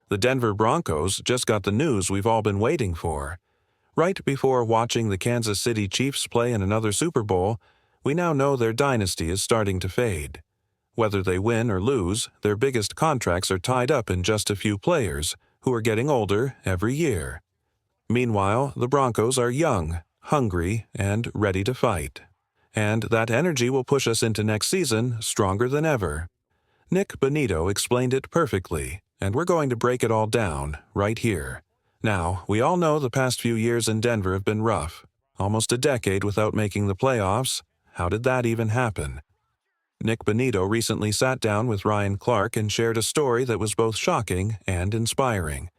The Denver Broncos just got the news we've all been waiting for. Right before watching the Kansas City Chiefs play in another Super Bowl, we now know their dynasty is starting to fade. Whether they win or lose, their biggest contracts are tied up in just a few players, who are getting older every year. Meanwhile, the Broncos are young, hungry, and ready to fight. And that energy will push us into next season stronger than ever. Nick Bonito explained it perfectly, and we're going to break it all down right here. Now, we all know the past few years in Denver have been rough. Almost a decade without making the playoffs. How did that even happen? Nick Bonito recently sat down with Ryan Clark and shared a story that was both shocking and inspiring.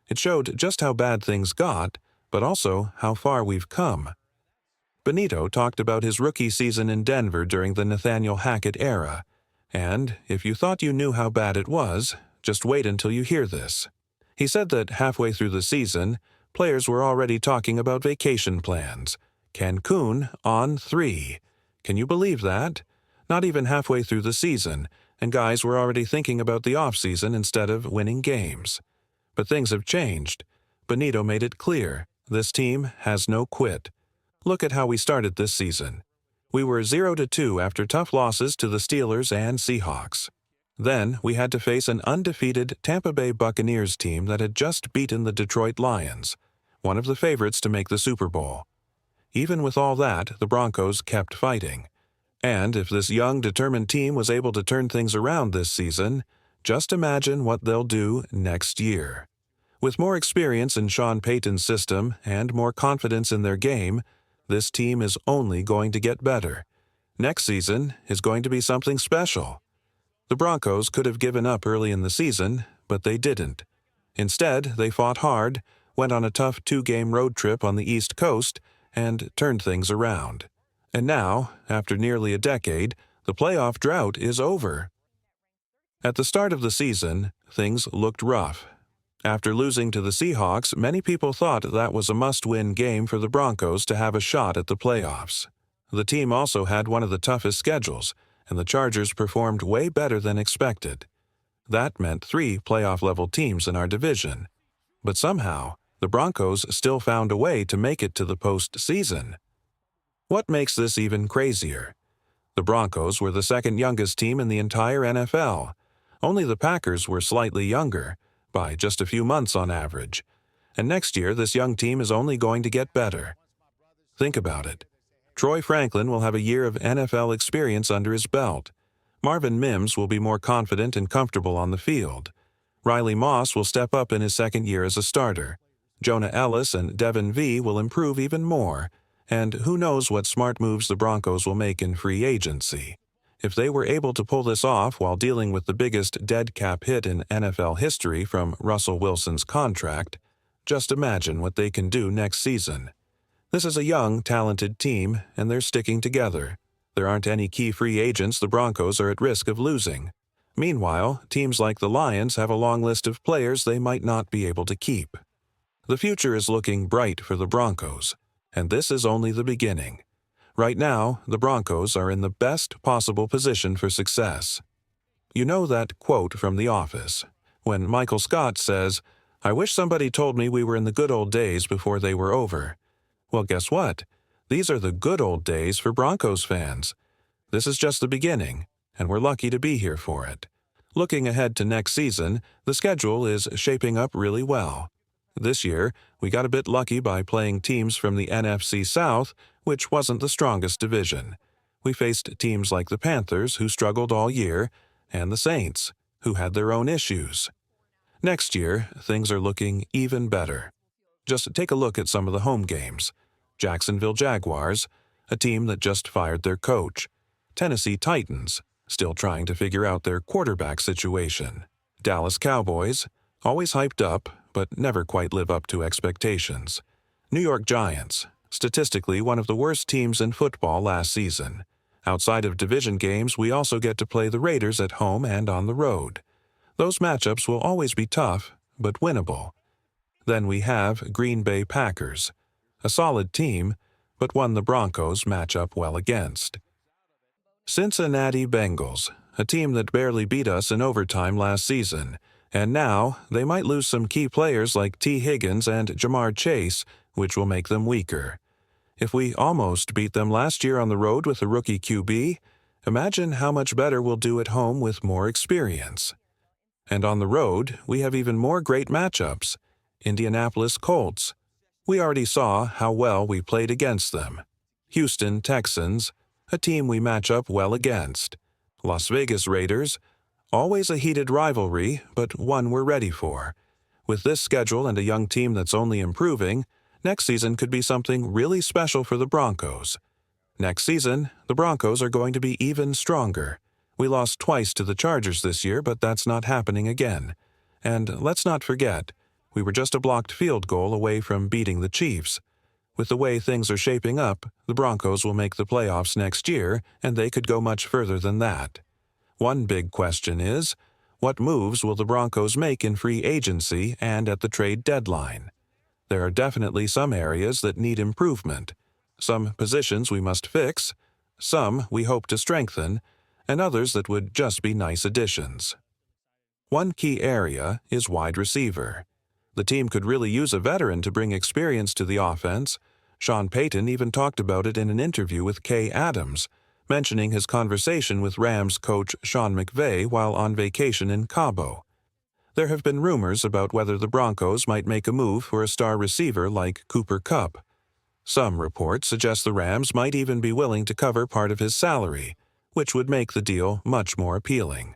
It showed just how bad things got, but also how far we've come. Bonito talked about his rookie season in Denver during the Nathaniel Hackett era. And if you thought you knew how bad it was, just wait until you hear this. He said that halfway through the season, players were already talking about vacation plans. Cancun on 3. Can you believe that? Not even halfway through the season, and guys were already thinking about the offseason instead of winning games. But things have changed. Bonito made it clear, this team has no quit. Look at how we started this season. We were 0-2 after tough losses to the Steelers and Seahawks. Then we had to face an undefeated Tampa Bay Buccaneers team that had just beaten the Detroit Lions, one of the favorites to make the Super Bowl. Even with all that, the Broncos kept fighting. And if this young, determined team was able to turn things around this season, just imagine what they'll do next year. With more experience in Sean Payton's system and more confidence in their game, this team is only going to get better. Next season is going to be something special. The Broncos could have given up early in the season, but they didn't. Instead, they fought hard, went on a tough 2-game road trip on the East Coast, and turned things around. And now, after nearly a decade, the playoff drought is over. At the start of the season, things looked rough. After losing to the Seahawks, many people thought that was a must-win game for the Broncos to have a shot at the playoffs. The team also had one of the toughest schedules, and the Chargers performed way better than expected. That meant 3 playoff-level teams in our division. But somehow, the Broncos still found a way to make it to the postseason. What makes this even crazier? The Broncos were the second youngest team in the entire NFL. Only the Packers were slightly younger, by just a few months on average. And next year, this young team is only going to get better. Think about it. Troy Franklin will have a year of NFL experience under his belt. Marvin Mims will be more confident and comfortable on the field. Riley Moss will step up in his second year as a starter. Jonah Ellis and Devin V will improve even more. And who knows what smart moves the Broncos will make in free agency. If they were able to pull this off while dealing with the biggest dead cap hit in NFL history from Russell Wilson's contract, just imagine what they can do next season. This is a young, talented team, and they're sticking together. There aren't any key free agents the Broncos are at risk of losing. Meanwhile, teams like the Lions have a long list of players they might not be able to keep. The future is looking bright for the Broncos. And this is only the beginning. Right now, the Broncos are in the best possible position for success. You know that quote from The Office, when Michael Scott says, "I wish somebody told me we were in the good old days before they were over." Well, guess what? These are the good old days for Broncos fans. This is just the beginning, and we're lucky to be here for it. Looking ahead to next season, the schedule is shaping up really well. This year, we got a bit lucky by playing teams from the NFC South, which wasn't the strongest division. We faced teams like the Panthers, who struggled all year, and the Saints, who had their own issues. Next year, things are looking even better. Just take a look at some of the home games. Jacksonville Jaguars, a team that just fired their coach. Tennessee Titans, still trying to figure out their quarterback situation. Dallas Cowboys, always hyped up, but never quite live up to expectations. New York Giants, statistically one of the worst teams in football last season. Outside of division games, we also get to play the Raiders at home and on the road. Those matchups will always be tough, but winnable. Then we have Green Bay Packers, a solid team, but one the Broncos match up well against. Cincinnati Bengals, a team that barely beat us in overtime last season, And now, they might lose some key players like T. Higgins and Jamar Chase, which will make them weaker. If we almost beat them last year on the road with a rookie QB, imagine how much better we'll do at home with more experience. And on the road, we have even more great matchups. Indianapolis Colts. We already saw how well we played against them. Houston Texans, a team we match up well against. Las Vegas Raiders, always a heated rivalry, but one we're ready for. With this schedule and a young team that's only improving, next season could be something really special for the Broncos. Next season, the Broncos are going to be even stronger. We lost twice to the Chargers this year, but that's not happening again. And let's not forget, we were just a blocked field goal away from beating the Chiefs. With the way things are shaping up, the Broncos will make the playoffs next year, and they could go much further than that. One big question is, what moves will the Broncos make in free agency and at the trade deadline? There are definitely some areas that need improvement, some positions we must fix, some we hope to strengthen, and others that would just be nice additions. One key area is wide receiver. The team could really use a veteran to bring experience to the offense. Sean Payton even talked about it in an interview with Kay Adams, mentioning his conversation with Rams coach Sean McVay while on vacation in Cabo. There have been rumors about whether the Broncos might make a move for a star receiver like Cooper Kupp. Some reports suggest the Rams might even be willing to cover part of his salary, which would make the deal much more appealing.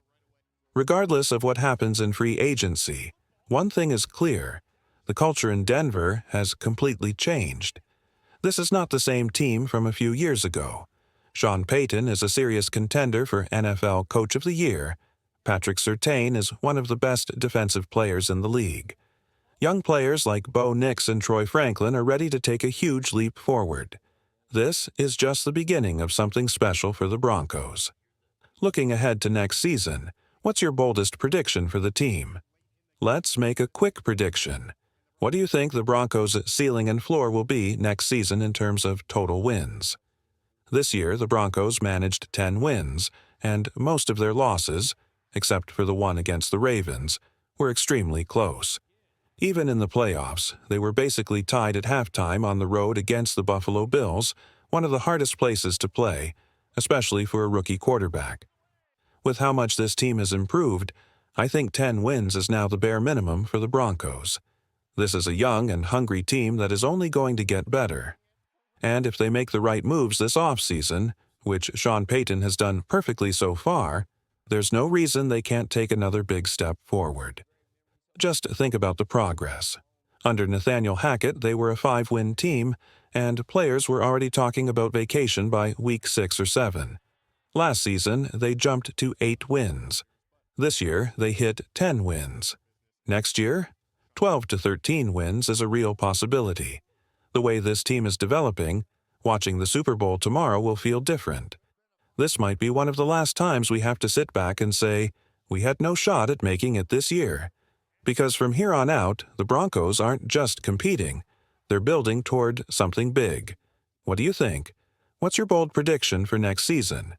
Regardless of what happens in free agency, one thing is clear: the culture in Denver has completely changed. This is not the same team from a few years ago. Sean Payton is a serious contender for NFL Coach of the Year. Patrick Surtain is one of the best defensive players in the league. Young players like Bo Nix and Troy Franklin are ready to take a huge leap forward. This is just the beginning of something special for the Broncos. Looking ahead to next season, what's your boldest prediction for the team? Let's make a quick prediction. What do you think the Broncos' ceiling and floor will be next season in terms of total wins? This year, the Broncos managed 10 wins, and most of their losses, except for the one against the Ravens, were extremely close. Even in the playoffs, they were basically tied at halftime on the road against the Buffalo Bills, one of the hardest places to play, especially for a rookie quarterback. With how much this team has improved, I think 10 wins is now the bare minimum for the Broncos. This is a young and hungry team that is only going to get better. And if they make the right moves this offseason, which Sean Payton has done perfectly so far, there's no reason they can't take another big step forward. Just think about the progress. Under Nathaniel Hackett, they were a 5-win team, and players were already talking about vacation by week 6 or 7. Last season, they jumped to 8 wins. This year, they hit 10 wins. Next year, 12 to 13 wins is a real possibility. The way this team is developing, watching the Super Bowl tomorrow will feel different. This might be one of the last times we have to sit back and say, we had no shot at making it this year. Because from here on out, the Broncos aren't just competing. They're building toward something big. What do you think? What's your bold prediction for next season?